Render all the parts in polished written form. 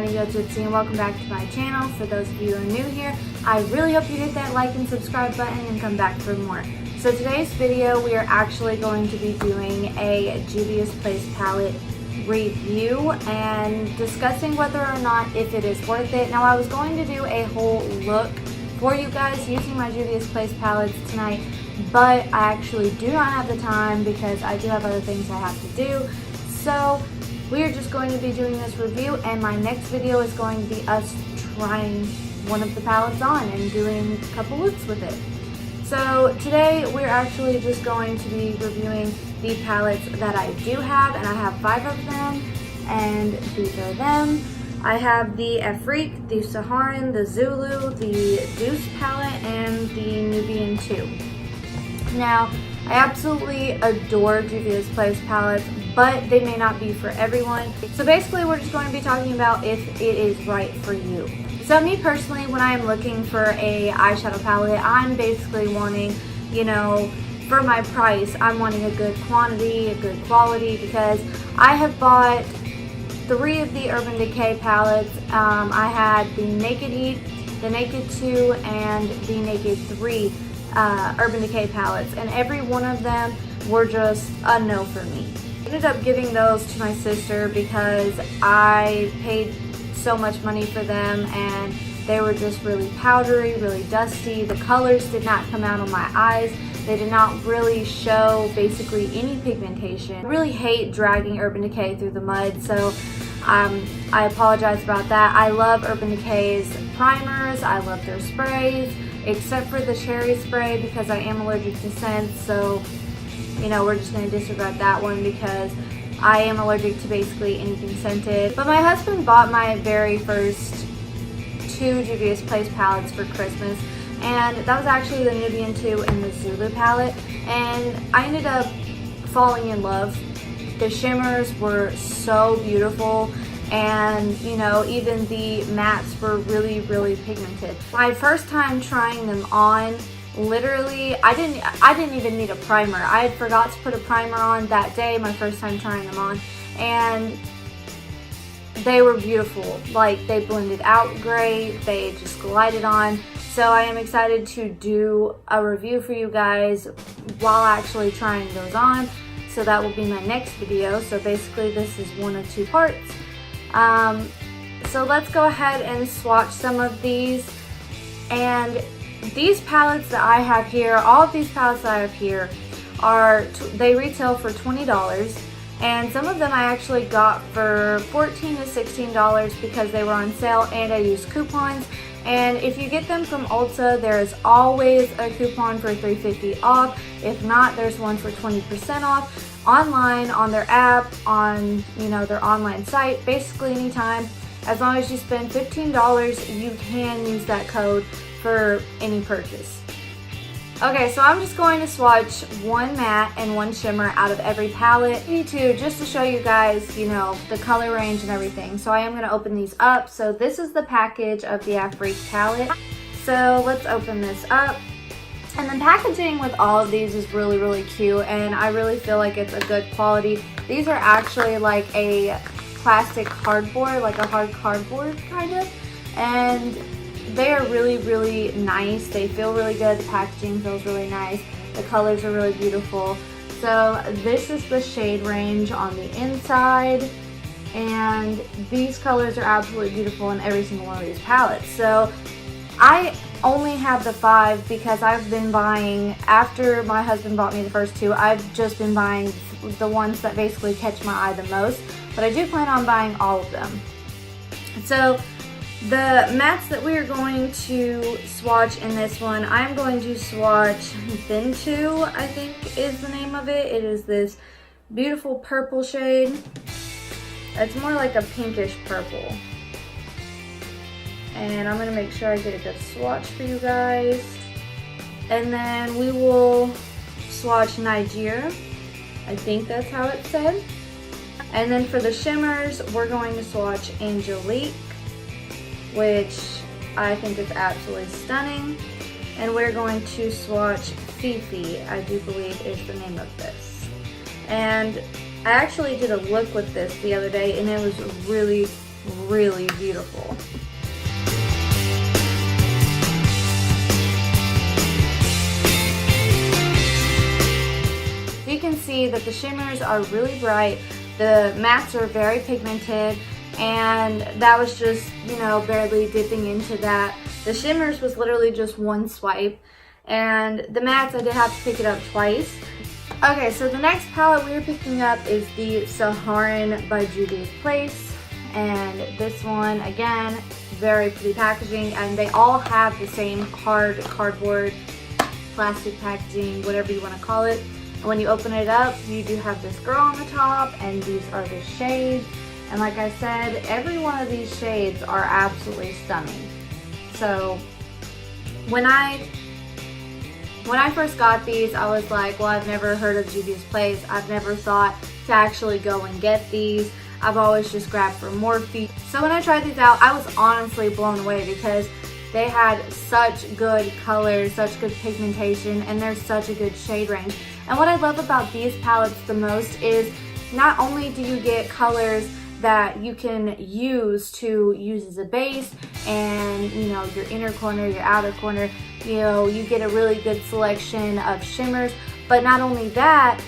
Gypsy, and welcome back to my channel. For those of you who are new here, I really hope you hit that like and subscribe button and come back for more. So today's video, we are actually going to be doing a Juvias Place palette review and discussing whether or not if it is worth it. Now I was going to do a whole look for you guys using my Juvias Place palettes tonight, but I actually do not have the time because I do have other things I have to do. So we are just going to be doing this review, and my next video is going to be us trying one of the palettes on and doing a couple looks with it. So today we're actually just going to be reviewing the palettes that I do have, and I have 5 of them, and these are them. I have the Afrique, the Saharan, the Zulu, the Deuce palette, and the Nubian 2. Now, I absolutely adore Juvias Place palettes, but they may not be for everyone. So basically, we're just going to be talking about if it is right for you. So me personally, when I am looking for a eyeshadow palette, I'm basically wanting, you know, for my price, I'm wanting a good quantity, a good quality, because I have bought 3 of the Urban Decay palettes. I had the Naked Heat, the Naked 2, and the Naked 3 Urban Decay palettes, and every one of them were just a no for me. I ended up giving those to my sister because I paid so much money for them, and they were just really powdery, really dusty. The colors did not come out on my eyes. They did not really show basically any pigmentation. I really hate dragging Urban Decay through the mud, so I apologize about that. I love Urban Decay's primers. I love their sprays, except for the cherry spray because I am allergic to scents, so you know, we're just going to disregard that one because I am allergic to basically anything scented. But my husband bought my very first 2 Juvias Place palettes for Christmas, and that was actually the Nubian 2 and the Zulu palette, and I ended up falling in love. The shimmers were so beautiful, and you know, even the mattes were really, really pigmented. My first time trying them on, literally, I didn't even need a primer. I had forgot to put a primer on that day, my first time trying them on, and they were beautiful. Like, they blended out great, they just glided on. So I am excited to do a review for you guys while actually trying those on. So that will be my next video. So basically this is 1 of 2 parts. So let's go ahead and swatch some of these. And these palettes that I have here, all of these palettes that I have here, they retail for $20. And some of them I actually got for $14 to $16 because they were on sale and I used coupons. And if you get them from Ulta, there is always a coupon for $3.50 off. If not, there's one for 20% off. Online, on their app, on their online site, basically anytime. As long as you spend $15, you can use that code for any purchase. Okay, so I'm just going to swatch 1 matte and 1 shimmer out of every palette. Me too, just to show you guys, you know, the color range and everything. So I am going to open these up. So this is the package of the Afrique palette. So let's open this up. And the packaging with all of these is really, really cute, and I really feel like it's a good quality. These are actually like a plastic cardboard, like a hard cardboard kind of, and they are really, really nice. They feel really good. The packaging feels really nice. The colors are really beautiful. So this is the shade range on the inside, and these colors are absolutely beautiful in every single one of these palettes. So I only have the 5 because I've been buying, after my husband bought me the first 2, I've just been buying the ones that basically catch my eye the most, but I do plan on buying all of them. So the mattes that we are going to swatch in this one, I'm going to swatch Thin 2, I think is the name of it. It is this beautiful purple shade. It's more like a pinkish purple. And I'm going to make sure I get a good swatch for you guys. And then we will swatch Niger. I think that's how it's said. And then for the shimmers, we're going to swatch Angelique, which I think is absolutely stunning. And we're going to swatch Fifi, I do believe is the name of this. And I actually did a look with this the other day, and it was really, really beautiful. So you can see that the shimmers are really bright, the mattes are very pigmented, and that was just, you know, barely dipping into that. The shimmers was literally just one swipe, and the mattes I did have to pick it up twice. Okay, so the next palette we are picking up is the Saharan by Juvias Place, and this one, again, very pretty packaging, and they all have the same hard cardboard, plastic packaging, whatever you want to call it. And when you open it up, you do have this girl on the top, and these are the shades. And like I said, every one of these shades are absolutely stunning. So when I first got these, I was like, well, I've never heard of Juvias Place. I've never thought to actually go and get these. I've always just grabbed for Morphe. So when I tried these out, I was honestly blown away because they had such good colors, such good pigmentation, and there's such a good shade range. And what I love about these palettes the most is not only do you get colors that you can use as a base, and you know, your inner corner, your outer corner, you know, you get a really good selection of shimmers, but not only that,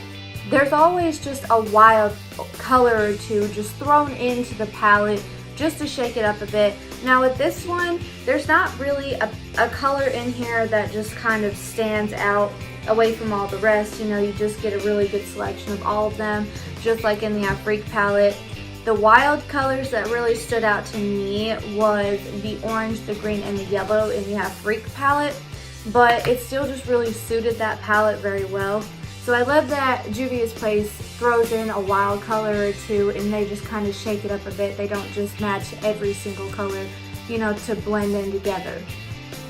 there's always just a wild color or two just thrown into the palette just to shake it up a bit. Now with this one, there's not really a color in here that just kind of stands out away from all the rest. You know, you just get a really good selection of all of them, just like in the Afrique palette. The wild colors that really stood out to me was the orange, the green, and the yellow in the Afrique palette, but it still just really suited that palette very well. So I love that Juvias Place throws in a wild color or two, and they just kind of shake it up a bit. They don't just match every single color, you know, to blend in together.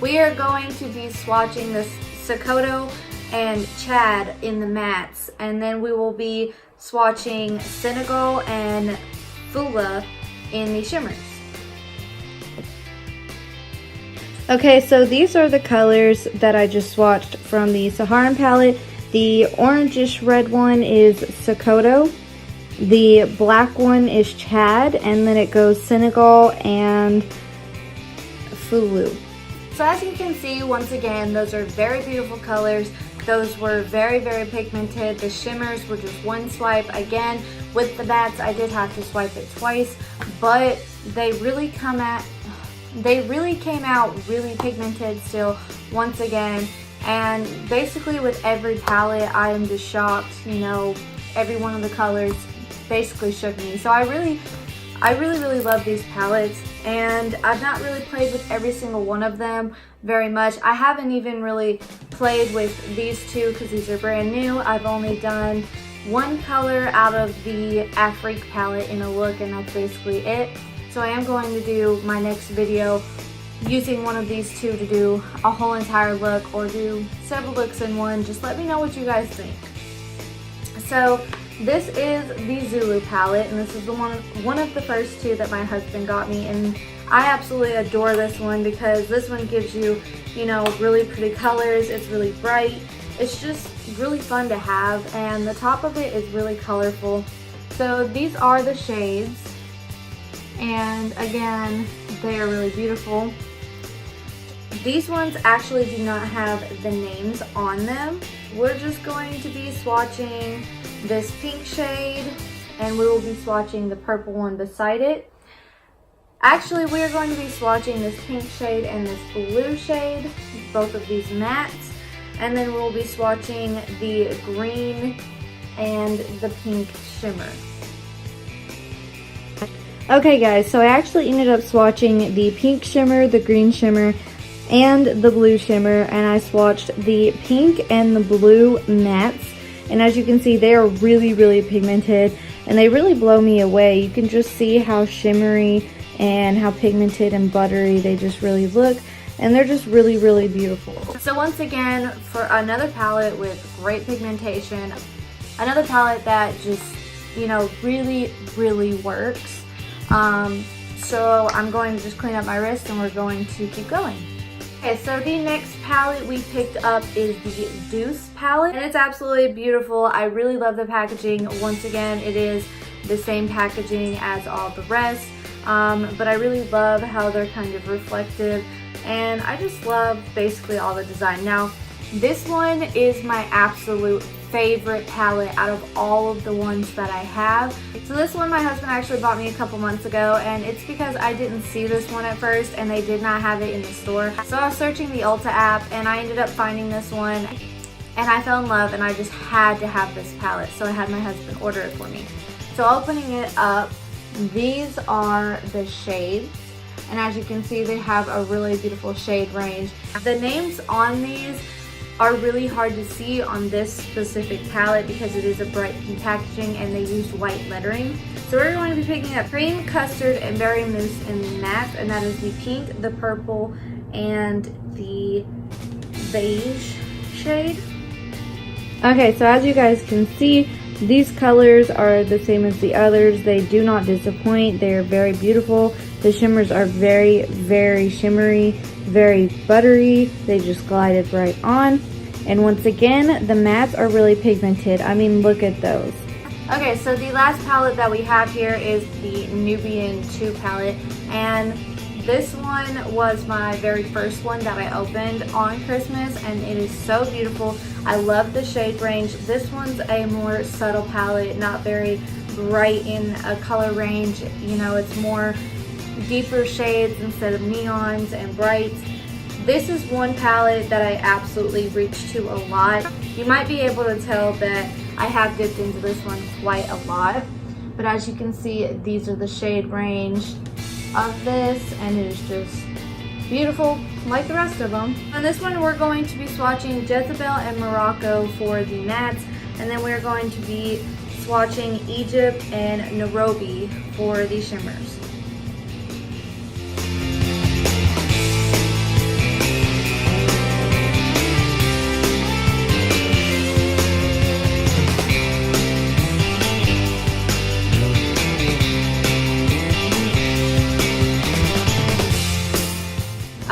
We are going to be swatching this Sokoto and Chad in the mattes, and then we will be swatching Senegal and Fula in the shimmers. Okay, so these are the colors that I just swatched from the Saharan palette. The orangish red one is Sokoto, the black one is Chad, and then it goes Senegal and Fulu. So as you can see, once again, those are very beautiful colors. Those were very, very pigmented. The shimmers were just one swipe. Again, with the mattes, I did have to swipe it twice, but they really came out really pigmented still, once again. And basically with every palette, I am just shocked. You know, every one of the colors basically shook me. So I really love these palettes, and I've not really played with every single one of them very much. I haven't even really played with these two because these are brand new. I've only done one color out of the Afrique palette in a look, and that's basically it. So I am going to do my next video using one of these two to do a whole entire look, or do several looks in one. Just let me know what you guys think. So this is the Zulu palette, and this is the one of the first two that my husband got me, and I absolutely adore this one because this one gives you, you know, really pretty colors. It's really bright. It's just really fun to have, and the top of it is really colorful. So these are the shades, and again, they are really beautiful. These ones actually do not have the names on them. We're just going to be swatching this pink shade, and we will be swatching the purple one beside it. Actually, we are going to be swatching this pink shade and this blue shade, both of these mattes, and then we'll be swatching the green and the pink shimmer. Okay guys, so I actually ended up swatching the pink shimmer, the green shimmer, and the blue shimmer, and I swatched the pink and the blue mattes, and as you can see, they are really pigmented, and they really blow me away. You can just see how shimmery and how pigmented and buttery they just really look, and they're just really beautiful. So once again, for another palette with great pigmentation, another palette that just, you know, really works. So I'm going to just clean up my wrist, and we're going to keep going. Okay, so the next palette we picked up is the Deuce palette, and it's absolutely beautiful. I really love the packaging. Once again, it is the same packaging as all the rest. but I really love how they're kind of reflective, and I just love basically all the design. Now, this one is my absolute favorite palette out of all of the ones that I have. So this one my husband actually bought me a couple months ago, and it's because I didn't see this one at first and they did not have it in the store. So I was searching the Ulta app and I ended up finding this one, and I fell in love and I just had to have this palette. So I had my husband order it for me. So opening it up, these are the shades. And as you can see, they have a really beautiful shade range. The names on these are really hard to see on this specific palette because it is a bright pink packaging and they use white lettering. So we're going to be picking up Cream, Custard, and Berry Mousse in matte, and that is the pink, the purple, and the beige shade. Okay, so as you guys can see, these colors are the same as the others. They do not disappoint. They are very beautiful. The shimmers are very, very shimmery, very buttery. They just glided right on. And once again, the mattes are really pigmented. I mean, look at those. Okay, so the last palette that we have here is the Nubian 2 palette. And this one was my very first one that I opened on Christmas, and it is so beautiful. I love the shade range. This one's a more subtle palette, not very bright in a color range. You know, it's more deeper shades instead of neons and brights. This is one palette that I absolutely reach to a lot. You might be able to tell that I have dipped into this one quite a lot, but as you can see, these are the shade range of this, and it is just beautiful like the rest of them. On this one, we're going to be swatching Jezebel and Morocco for the mattes, and then we're going to be swatching Egypt and Nairobi for the shimmers.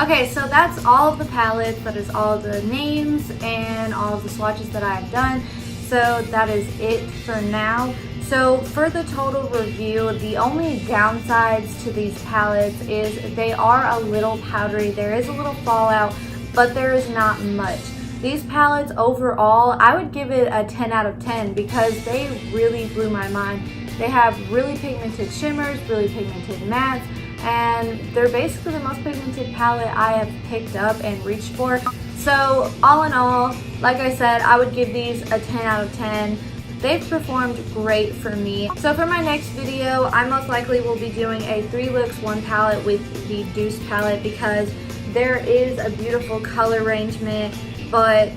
Okay, so that's all of the palettes, that is all of the names and all of the swatches that I've done. So that is it for now. So for the total review, the only downsides to these palettes is they are a little powdery. There is a little fallout, but there is not much. These palettes overall, I would give it a 10 out of 10 because they really blew my mind. They have really pigmented shimmers, really pigmented mattes, and they're basically the most pigmented palette I have picked up and reached for. So all in all, like I said, I would give these a 10 out of 10. They've performed great for me. So for my next video, I most likely will be doing a 3 looks 1 palette with the Deuce palette because there is a beautiful color arrangement, but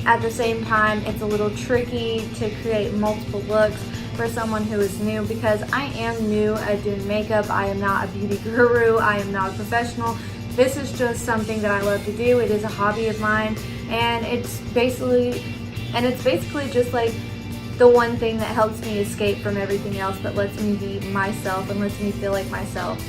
at the same time, it's a little tricky to create multiple looks for someone who is new, because I am new at doing makeup. I am not a beauty guru. I am not a professional. This is just something that I love to do. It is a hobby of mine, and it's basically just like the one thing that helps me escape from everything else, that lets me be myself and lets me feel like myself.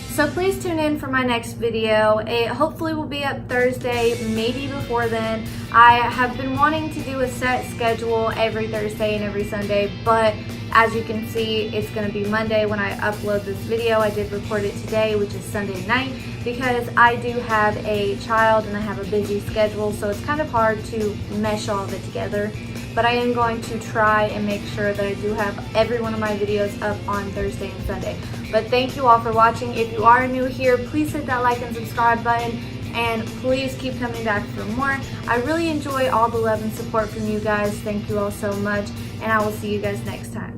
So please tune in for my next video. It hopefully will be up Thursday, maybe before then. I have been wanting to do a set schedule every Thursday and every Sunday, but as you can see, it's going to be Monday when I upload this video. I did record it today, which is Sunday night, because I do have a child and I have a busy schedule, so it's kind of hard to mesh all of it together. But I am going to try and make sure that I do have every one of my videos up on Thursday and Sunday. But thank you all for watching. If you are new here, please hit that like and subscribe button, and please keep coming back for more. I really enjoy all the love and support from you guys. Thank you all so much, and I will see you guys next time.